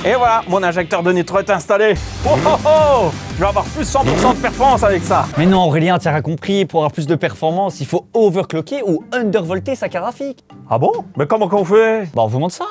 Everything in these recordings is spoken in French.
Et voilà, mon injecteur de nitro est installé. Oh oh oh! Je vais avoir plus 100% de performance avec ça. Mais non Aurélien, tu as compris, pour avoir plus de performance, il faut overclocker ou undervolter sa carte graphique. Ah bon? Mais comment qu'on fait? Bah on vous montre ça.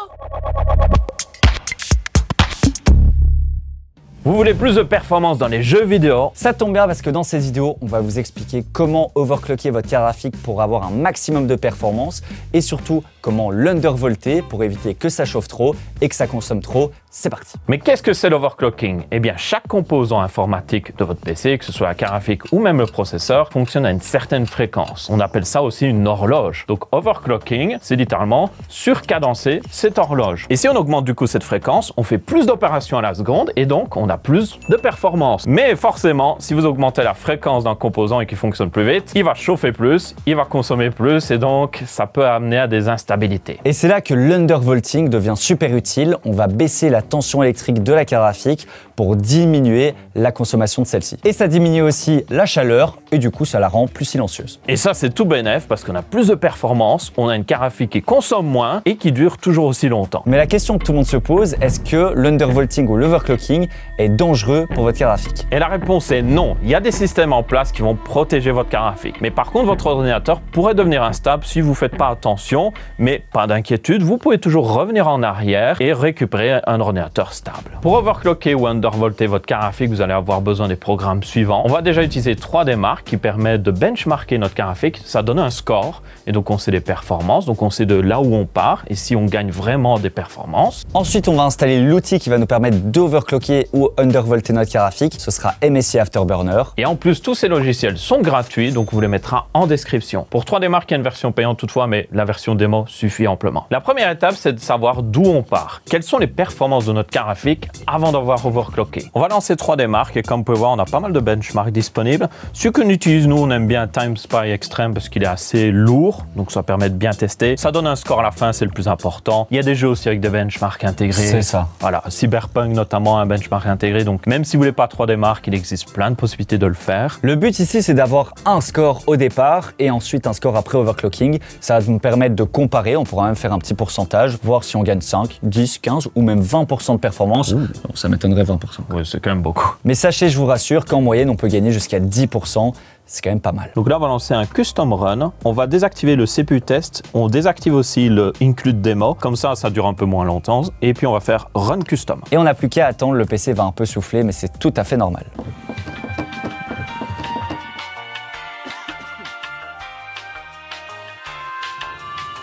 Vous voulez plus de performance dans les jeux vidéo? Ça tombe bien parce que dans cette vidéo, on va vous expliquer comment overclocker votre carte graphique pour avoir un maximum de performance et surtout comment l'undervolter pour éviter que ça chauffe trop et que ça consomme trop. C'est parti. Mais qu'est-ce que c'est l'overclocking? Eh bien, chaque composant informatique de votre PC, que ce soit la carte graphique ou même le processeur, fonctionne à une certaine fréquence. On appelle ça aussi une horloge. Donc, overclocking, c'est littéralement surcadencer cette horloge. Et si on augmente du coup cette fréquence, on fait plus d'opérations à la seconde et donc on a plus de performance. Mais forcément, si vous augmentez la fréquence d'un composant et qu'il fonctionne plus vite, il va chauffer plus, il va consommer plus et donc ça peut amener à des instabilités. Et c'est là que l'undervolting devient super utile. On va baisser la tension électrique de la carte graphique pour diminuer la consommation de celle-ci. Et ça diminue aussi la chaleur et du coup ça la rend plus silencieuse. Et ça c'est tout bénef parce qu'on a plus de performance, on a une carte graphique qui consomme moins et qui dure toujours aussi longtemps. Mais la question que tout le monde se pose, est-ce que l'undervolting ou l'overclocking est dangereux pour votre carte graphique? Et la réponse est non. Il y a des systèmes en place qui vont protéger votre carte graphique. Mais par contre, votre ordinateur pourrait devenir instable si vous ne faites pas attention. Mais pas d'inquiétude, vous pouvez toujours revenir en arrière et récupérer un ordinateur stable. Pour overclocker ou undervolter votre carte graphique, vous allez avoir besoin des programmes suivants. On va déjà utiliser 3D Mark qui permet de benchmarker notre carte graphique. Ça donne un score et donc on sait les performances. Donc on sait de là où on part et si on gagne vraiment des performances. Ensuite, on va installer l'outil qui va nous permettre d'overclocker ou undervolter notre carte graphique. Ce sera MSI Afterburner. Et en plus, tous ces logiciels sont gratuits, donc on vous les mettra en description. Pour 3D Mark, il y a une version payante toutefois, mais la version démo suffit amplement. La première étape, c'est de savoir d'où on part. Quelles sont les performances de notre carte graphique avant d'avoir overclocké. On va lancer 3D Mark et comme vous pouvez voir, on a pas mal de benchmarks disponibles. Ce qu'on utilise, nous, on aime bien TimeSpy Extreme parce qu'il est assez lourd, donc ça permet de bien tester. Ça donne un score à la fin, c'est le plus important. Il y a des jeux aussi avec des benchmarks intégrés. C'est ça. Voilà, Cyberpunk notamment, un benchmark intégré. Donc même si vous voulez pas 3D Mark, il existe plein de possibilités de le faire. Le but ici, c'est d'avoir un score au départ et ensuite un score après overclocking. Ça va nous permettre de comparer. On pourra même faire un petit pourcentage, voir si on gagne 5, 10, 15 ou même 20% de performance. Donc, ça m'étonnerait 20%. Oui, c'est quand même beaucoup. Mais sachez, je vous rassure, qu'en moyenne, on peut gagner jusqu'à 10%. C'est quand même pas mal. Donc là, on va lancer un custom run. On va désactiver le CPU test. On désactive aussi le include demo. Comme ça, ça dure un peu moins longtemps. Et puis, on va faire run custom. Et on n'a plus qu'à attendre. Le PC va un peu souffler, mais c'est tout à fait normal.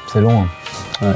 C'est long. Hein. Ouais.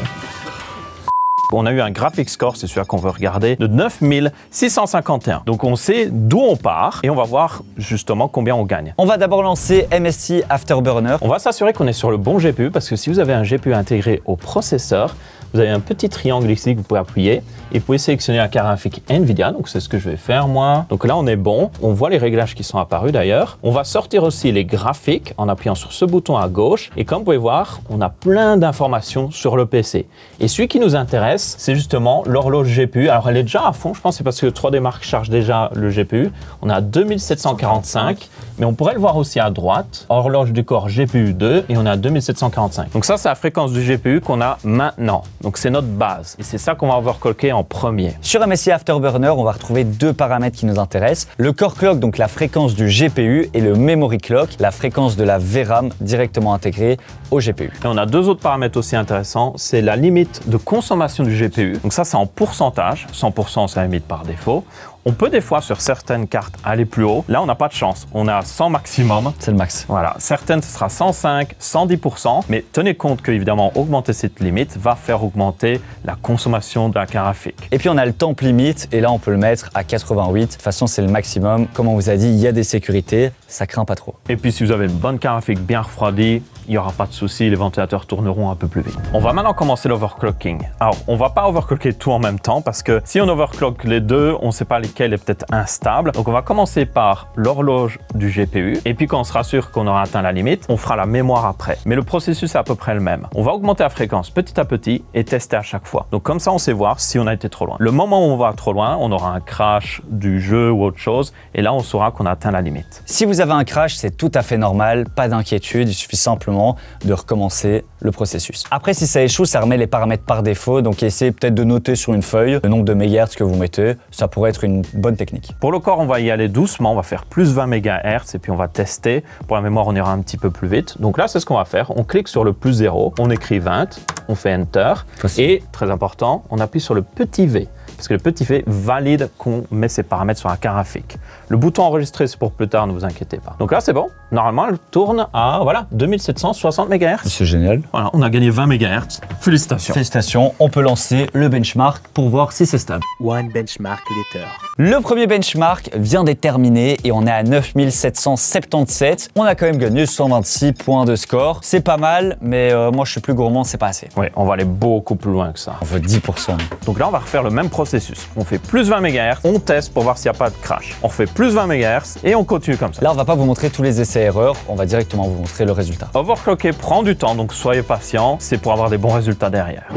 On a eu un graphic score, c'est celui qu'on veut regarder, de 9651. Donc on sait d'où on part et on va voir justement combien on gagne. On va d'abord lancer MSI Afterburner. On va s'assurer qu'on est sur le bon GPU parce que si vous avez un GPU intégré au processeur, vous avez un petit triangle ici que vous pouvez appuyer et vous pouvez sélectionner la carte graphique NVIDIA. Donc c'est ce que je vais faire moi. Donc là on est bon. On voit les réglages qui sont apparus d'ailleurs. On va sortir aussi les graphiques en appuyant sur ce bouton à gauche. Et comme vous pouvez voir, on a plein d'informations sur le PC. Et celui qui nous intéresse, c'est justement l'horloge GPU. Alors elle est déjà à fond, je pense, c'est parce que 3D Mark charge déjà le GPU. On a 2745, mais on pourrait le voir aussi à droite. Horloge du corps GPU 2 et on a 2745. Donc ça, c'est la fréquence du GPU qu'on a maintenant. Donc c'est notre base et c'est ça qu'on va overclocker en premier. Sur MSI Afterburner, on va retrouver deux paramètres qui nous intéressent. Le core clock, donc la fréquence du GPU, et le memory clock, la fréquence de la VRAM directement intégrée au GPU. Et on a deux autres paramètres aussi intéressants, c'est la limite de consommation du GPU. Donc ça, c'est en pourcentage. 100%, c'est la limite par défaut. On peut des fois, sur certaines cartes, aller plus haut. Là, on n'a pas de chance. On a 100 maximum. C'est le max. Voilà. Certaines, ce sera 105, 110%. Mais tenez compte que, évidemment, augmenter cette limite va faire augmenter la consommation de la carte graphique. Et puis, on a le temp limite. Et là, on peut le mettre à 88. De toute façon, c'est le maximum. Comme on vous a dit, il y a des sécurités. Ça craint pas trop. Et puis, si vous avez une bonne carte graphique bien refroidie, il n'y aura pas de souci, les ventilateurs tourneront un peu plus vite. On va maintenant commencer l'overclocking. Alors, on va pas overclocker tout en même temps parce que si on overclock les deux, on ne sait pas lequel est peut-être instable. Donc on va commencer par l'horloge du GPU et puis quand on sera sûr qu'on aura atteint la limite, on fera la mémoire après. Mais le processus est à peu près le même. On va augmenter la fréquence petit à petit et tester à chaque fois. Donc comme ça, on sait voir si on a été trop loin. Le moment où on va trop loin, on aura un crash du jeu ou autre chose et là, on saura qu'on a atteint la limite. Si vous avez un crash, c'est tout à fait normal, pas d'inquiétude, il suffit simplement de recommencer le processus. Après, si ça échoue, ça remet les paramètres par défaut, donc essayez peut-être de noter sur une feuille le nombre de mégahertz que vous mettez, ça pourrait être une bonne technique. Pour le corps, on va y aller doucement, on va faire plus 20 MHz et puis on va tester. Pour la mémoire, on ira un petit peu plus vite. Donc là, c'est ce qu'on va faire. On clique sur le plus 0, on écrit 20, on fait Enter et, très important, on appuie sur le petit V. Parce que le petit V valide qu'on met ses paramètres sur la carte graphique. Le bouton enregistrer, c'est pour plus tard, ne vous inquiétez pas. Donc là, c'est bon. Normalement, elle tourne à, voilà, 2760 MHz. C'est génial. Voilà, on a gagné 20 MHz. Félicitations. Félicitations, on peut lancer le benchmark pour voir si c'est stable. One benchmark later. Le premier benchmark vient d'être terminé et on est à 9777. On a quand même gagné 126 points de score. C'est pas mal, mais moi je suis plus gourmand, c'est pas assez. Oui, on va aller beaucoup plus loin que ça. On veut 10%. Donc là, on va refaire le même processus. On fait plus 20 MHz, on teste pour voir s'il n'y a pas de crash. On fait plus 20 MHz et on continue comme ça. Là, on va pas vous montrer tous les essais-erreurs, on va directement vous montrer le résultat. Overclocker prend du temps, donc soyez patient. C'est pour avoir des bons résultats derrière.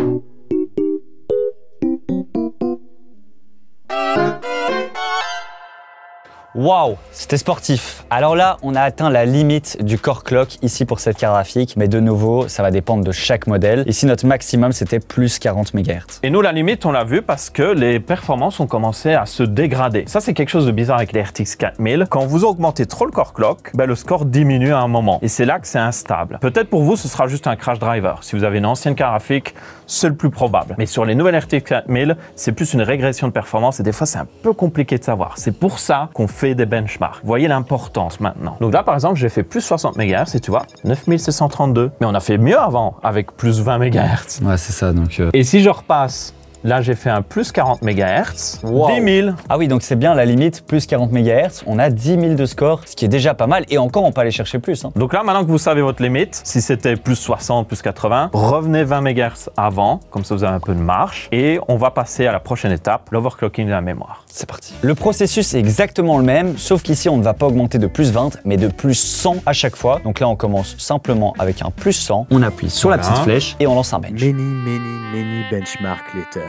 Waouh, c'était sportif. Alors là, on a atteint la limite du core clock ici pour cette carte graphique, mais de nouveau, ça va dépendre de chaque modèle. Ici, notre maximum, c'était plus 40 MHz. Et nous, la limite, on l'a vu parce que les performances ont commencé à se dégrader. Ça, c'est quelque chose de bizarre avec les RTX 4000. Quand vous augmentez trop le core clock, le score diminue à un moment. Et c'est là que c'est instable. Peut-être pour vous, ce sera juste un crash driver. Si vous avez une ancienne carte graphique, c'est le plus probable. Mais sur les nouvelles RTX 4000, c'est plus une régression de performance et des fois, c'est un peu compliqué de savoir. C'est pour ça qu'on fait des benchmarks. Vous voyez l'importance maintenant. Donc là, par exemple, j'ai fait plus 60 MHz et tu vois, 9732. Mais on a fait mieux avant avec plus 20 MHz. Ouais, c'est ça. Donc, Et si je repasse, là, j'ai fait un plus 40 MHz, wow. 10 000. Ah oui, donc c'est bien la limite, plus 40 MHz. On a 10 000 de score, ce qui est déjà pas mal. Et encore, on peut aller chercher plus. Hein. Donc là, maintenant que vous savez votre limite, si c'était plus 60, plus 80, revenez 20 MHz avant, comme ça vous avez un peu de marge. Et on va passer à la prochaine étape, l'overclocking de la mémoire. C'est parti. Le processus est exactement le même, sauf qu'ici, on ne va pas augmenter de plus 20, mais de plus 100 à chaque fois. Donc là, on commence simplement avec un plus 100. On appuie sur la petite flèche et on lance un bench. Many benchmark later.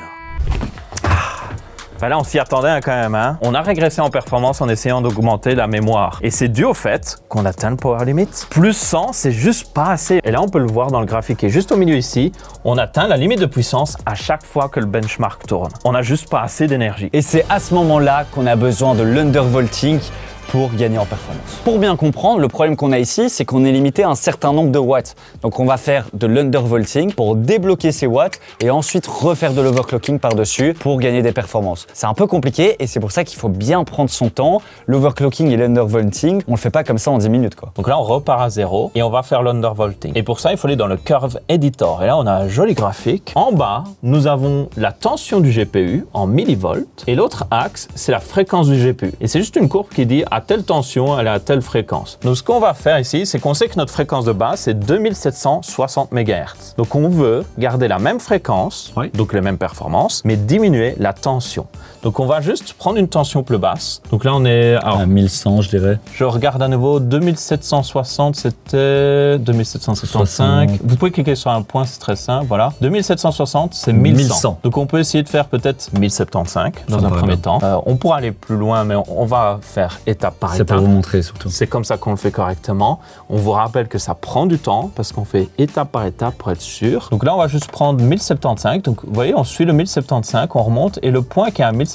Là, on s'y attendait quand même. Hein. On a régressé en performance en essayant d'augmenter la mémoire. Et c'est dû au fait qu'on atteint le power limit. Plus 100, c'est juste pas assez. Et là, on peut le voir dans le graphique qui est juste au milieu ici. On atteint la limite de puissance à chaque fois que le benchmark tourne. On n'a juste pas assez d'énergie. Et c'est à ce moment-là qu'on a besoin de l'undervolting pour gagner en performance. Pour bien comprendre, le problème qu'on a ici, c'est qu'on est limité à un certain nombre de watts. Donc on va faire de l'undervolting pour débloquer ces watts et ensuite refaire de l'overclocking par-dessus pour gagner des performances. C'est un peu compliqué et c'est pour ça qu'il faut bien prendre son temps. L'overclocking et l'undervolting, on le fait pas comme ça en 10 minutes quoi. Donc là, on repart à 0 et on va faire l'undervolting. Et pour ça, il faut aller dans le Curve Editor. Et là, on a un joli graphique. En bas, nous avons la tension du GPU en millivolts et l'autre axe, c'est la fréquence du GPU. Et c'est juste une courbe qui dit à telle tension, elle est à telle fréquence. Donc ce qu'on va faire ici, c'est qu'on sait que notre fréquence de base, c'est 2760 MHz. Donc on veut garder la même fréquence, donc les mêmes performances, mais diminuer la tension. Donc on va juste prendre une tension plus basse. Donc là on est à 1100 je dirais. Je regarde à nouveau, 2760 c'était 2775. Vous pouvez cliquer sur un point, c'est très simple, voilà. 2760 c'est 1100. Donc on peut essayer de faire peut-être 1075 dans un premier temps. On pourra aller plus loin, mais on va faire étape par étape. C'est pour vous montrer surtout. C'est comme ça qu'on le fait correctement. On vous rappelle que ça prend du temps parce qu'on fait étape par étape pour être sûr. Donc là on va juste prendre 1075. Donc vous voyez, on suit le 1075, on remonte et le point qui est à 1075,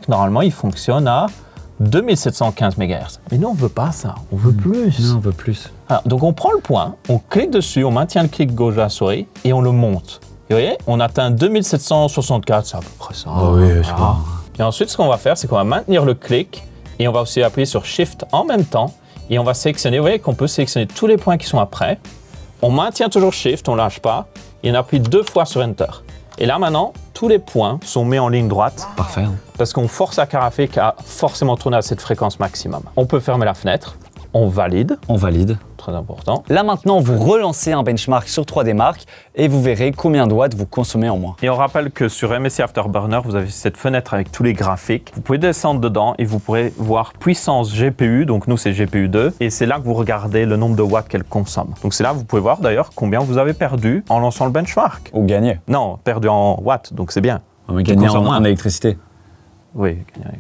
normalement il fonctionne à 2715 MHz. Mais nous on veut pas ça, on veut plus. Non, on veut plus. Alors, donc on prend le point, on clique dessus, on maintient le clic gauche de la souris et on le monte. Et vous voyez, on atteint 2764, c'est à peu près ça. Oh oui, c'est bon. Et ensuite ce qu'on va faire, c'est qu'on va maintenir le clic et on va aussi appuyer sur Shift en même temps et on va sélectionner, vous voyez qu'on peut sélectionner tous les points qui sont après. On maintient toujours Shift, on lâche pas et on appuie 2 fois sur Enter. Et là maintenant, tous les points sont mis en ligne droite. Parfait. Parce qu'on force la carte graphique à forcément tourner à cette fréquence maximum. On peut fermer la fenêtre On valide, On valide. très important. Là maintenant, vous relancez un benchmark sur 3D Mark et vous verrez combien de watts vous consommez en moins. Et on rappelle que sur MSI Afterburner, vous avez cette fenêtre avec tous les graphiques. Vous pouvez descendre dedans et vous pourrez voir puissance GPU, donc nous c'est GPU 2, et c'est là que vous regardez le nombre de watts qu'elle consomme. Donc c'est là que vous pouvez voir d'ailleurs combien vous avez perdu en lançant le benchmark. Ou gagner. Non, perdu en watts, donc c'est bien. Gagner consomme moins. en électricité. Oui.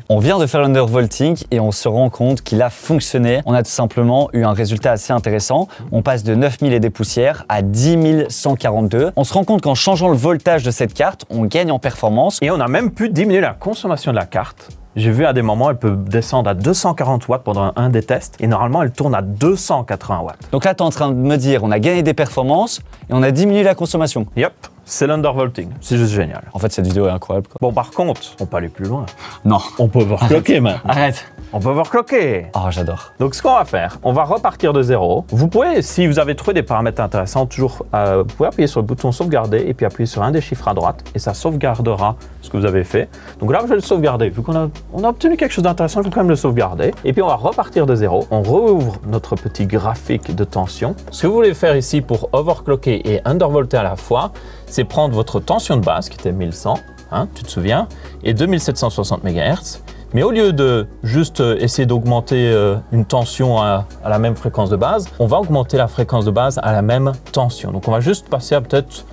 On vient de faire l'undervolting et on se rend compte qu'il a fonctionné. On a tout simplement eu un résultat assez intéressant. On passe de 9000 et des poussières à 10 142. On se rend compte qu'en changeant le voltage de cette carte, on gagne en performance. Et on a même pu diminuer la consommation de la carte. J'ai vu à des moments, elle peut descendre à 240 watts pendant un des tests, et normalement, elle tourne à 280 watts. Donc là, tu es en train de me dire, on a gagné des performances et on a diminué la consommation. Yep, c'est l'undervolting. C'est juste génial. En fait, cette vidéo est incroyable, quoi. Bon, par contre, on peut aller plus loin. Non. On peut overclocker maintenant. Arrête. On peut overclocker. Oh, j'adore. Donc, ce qu'on va faire, on va repartir de zéro. Vous pouvez, si vous avez trouvé des paramètres intéressants, toujours, vous pouvez appuyer sur le bouton sauvegarder et puis appuyer sur un des chiffres à droite et ça sauvegardera ce que vous avez fait. Donc là, je vais le sauvegarder. Vu qu'on a obtenu quelque chose d'intéressant, je vais quand même le sauvegarder. Et puis, on va repartir de zéro. On rouvre notre petit graphique de tension. Ce que vous voulez faire ici pour overclocker et undervolter à la fois, c'est prendre votre tension de base qui était 1100, hein, tu te souviens, et 2760 MHz. Mais au lieu de juste essayer d'augmenter une tension à la même fréquence de base, on va augmenter la fréquence de base à la même tension. Donc on va juste passer à peut-être,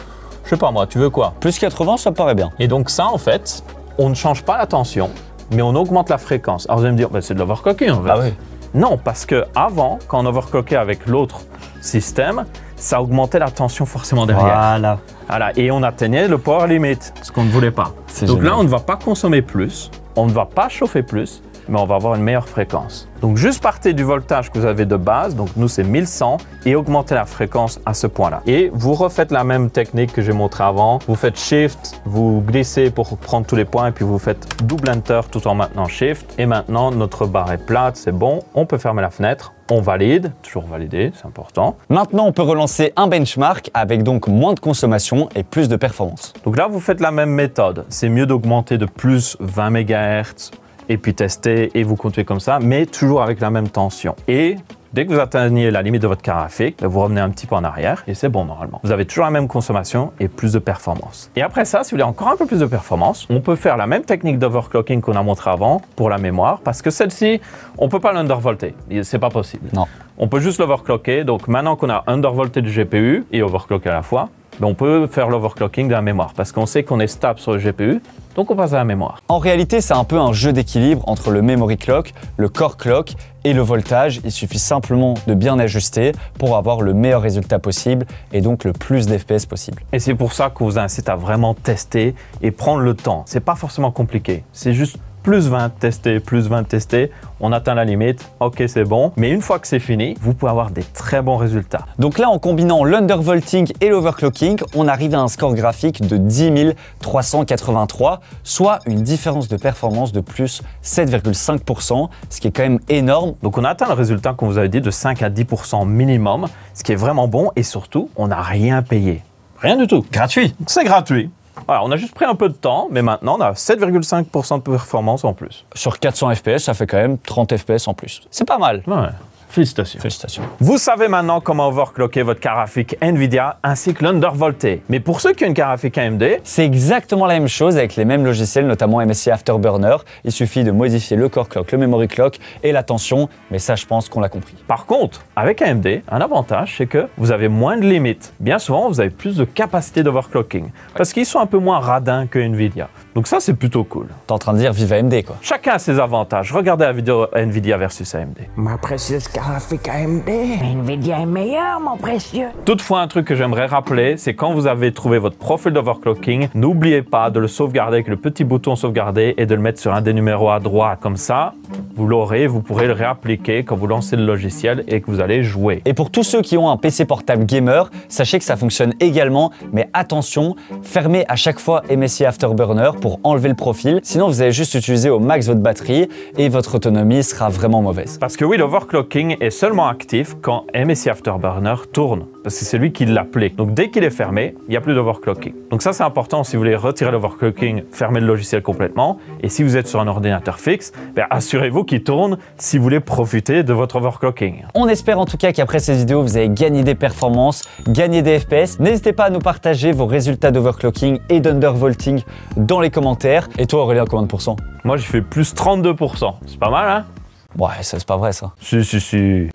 je sais pas moi, tu veux quoi? Plus 80, ça me paraît bien. Et donc ça, en fait, on ne change pas la tension, mais on augmente la fréquence. Alors vous allez me dire, bah, c'est de l'overclocking en fait. Ah oui. Non, parce que avant, quand on overclockait avec l'autre système, ça augmentait la tension forcément derrière. Voilà, et on atteignait le power limit, ce qu'on ne voulait pas. Donc génial. là, on ne va pas consommer plus, on ne va pas chauffer plus, mais on va avoir une meilleure fréquence. Donc juste partez du voltage que vous avez de base, donc nous c'est 1100, et augmentez la fréquence à ce point-là. Et vous refaites la même technique que j'ai montré avant, vous faites Shift, vous glissez pour prendre tous les points, et puis vous faites double Enter tout en maintenant Shift. Et maintenant, notre barre est plate, c'est bon, on peut fermer la fenêtre. On valide, toujours valider, c'est important. Maintenant, on peut relancer un benchmark avec donc moins de consommation et plus de performance. Donc là, vous faites la même méthode. C'est mieux d'augmenter de plus 20 MHz et puis tester et vous continuez comme ça, mais toujours avec la même tension. Et dès que vous atteignez la limite de votre graphique, vous revenez un petit peu en arrière et c'est bon normalement. Vous avez toujours la même consommation et plus de performance. Et après ça, si vous voulez encore un peu plus de performance, on peut faire la même technique d'overclocking qu'on a montré avant pour la mémoire, parce que celle-ci, on ne peut pas l'undervolter. C'est pas possible. Non. On peut juste l'overclocker. Donc maintenant qu'on a undervolté du GPU et overclocké à la fois, ben on peut faire l'overclocking de la mémoire parce qu'on sait qu'on est stable sur le GPU, donc on passe à la mémoire. En réalité, c'est un peu un jeu d'équilibre entre le memory clock, le core clock et le voltage. Il suffit simplement de bien ajuster pour avoir le meilleur résultat possible et donc le plus d'FPS possible. Et c'est pour ça qu'on vous incite à vraiment tester et prendre le temps. C'est pas forcément compliqué, c'est juste plus 20 testés, on atteint la limite, ok c'est bon. Mais une fois que c'est fini, vous pouvez avoir des très bons résultats. Donc là, en combinant l'undervolting et l'overclocking, on arrive à un score graphique de 10 383, soit une différence de performance de plus 7,5%, ce qui est quand même énorme. Donc on a atteint le résultat qu'on vous avait dit de 5 à 10% minimum, ce qui est vraiment bon et surtout, on n'a rien payé. Rien du tout. Gratuit. C'est gratuit. Voilà, on a juste pris un peu de temps, mais maintenant on a 7,5% de performance en plus. Sur 400 FPS, ça fait quand même 30 FPS en plus. C'est pas mal. Ouais. Félicitations. Félicitations. Vous savez maintenant comment overclocker votre carte graphique NVIDIA ainsi que l'undervolter. Mais pour ceux qui ont une carte graphique AMD, C'est exactement la même chose avec les mêmes logiciels, notamment MSI Afterburner. Il suffit de modifier le core clock, le memory clock et la tension, mais ça, je pense qu'on l'a compris. par contre, avec AMD, un avantage, c'est que vous avez moins de limites. Bien souvent, vous avez plus de capacité d'overclocking parce qu'ils sont un peu moins radins que NVIDIA. Donc ça, c'est plutôt cool. T'es en train de dire vive AMD, quoi. Chacun a ses avantages. Regardez la vidéo NVIDIA versus AMD. Ma précieuse graphique AMD. Nvidia est meilleur, mon précieux. Toutefois, un truc que j'aimerais rappeler, c'est quand vous avez trouvé votre profil d'overclocking, n'oubliez pas de le sauvegarder avec le petit bouton sauvegarder et de le mettre sur un des numéros à droite. Comme ça, vous l'aurez, vous pourrez le réappliquer quand vous lancez le logiciel et que vous allez jouer. Et pour tous ceux qui ont un PC portable gamer, sachez que ça fonctionne également, mais attention, fermez à chaque fois MSI Afterburner pour enlever le profil, sinon vous allez juste utiliser au max votre batterie et votre autonomie sera vraiment mauvaise. Parce que oui, l'overclocking est seulement actif quand MSI Afterburner tourne. parce que c'est lui qui l'applique. Donc dès qu'il est fermé, il n'y a plus d'overclocking. Donc ça c'est important, si vous voulez retirer l'overclocking, fermez le logiciel complètement. Et si vous êtes sur un ordinateur fixe, assurez-vous qu'il tourne si vous voulez profiter de votre overclocking. On espère en tout cas qu'après cette vidéo, vous avez gagné des performances, gagné des FPS. N'hésitez pas à nous partager vos résultats d'overclocking et d'undervolting dans les commentaires. Et toi Aurélien, combien de pourcents? Moi j'ai fait plus 32%. C'est pas mal, hein? Ouais, ça c'est pas vrai ça. Si.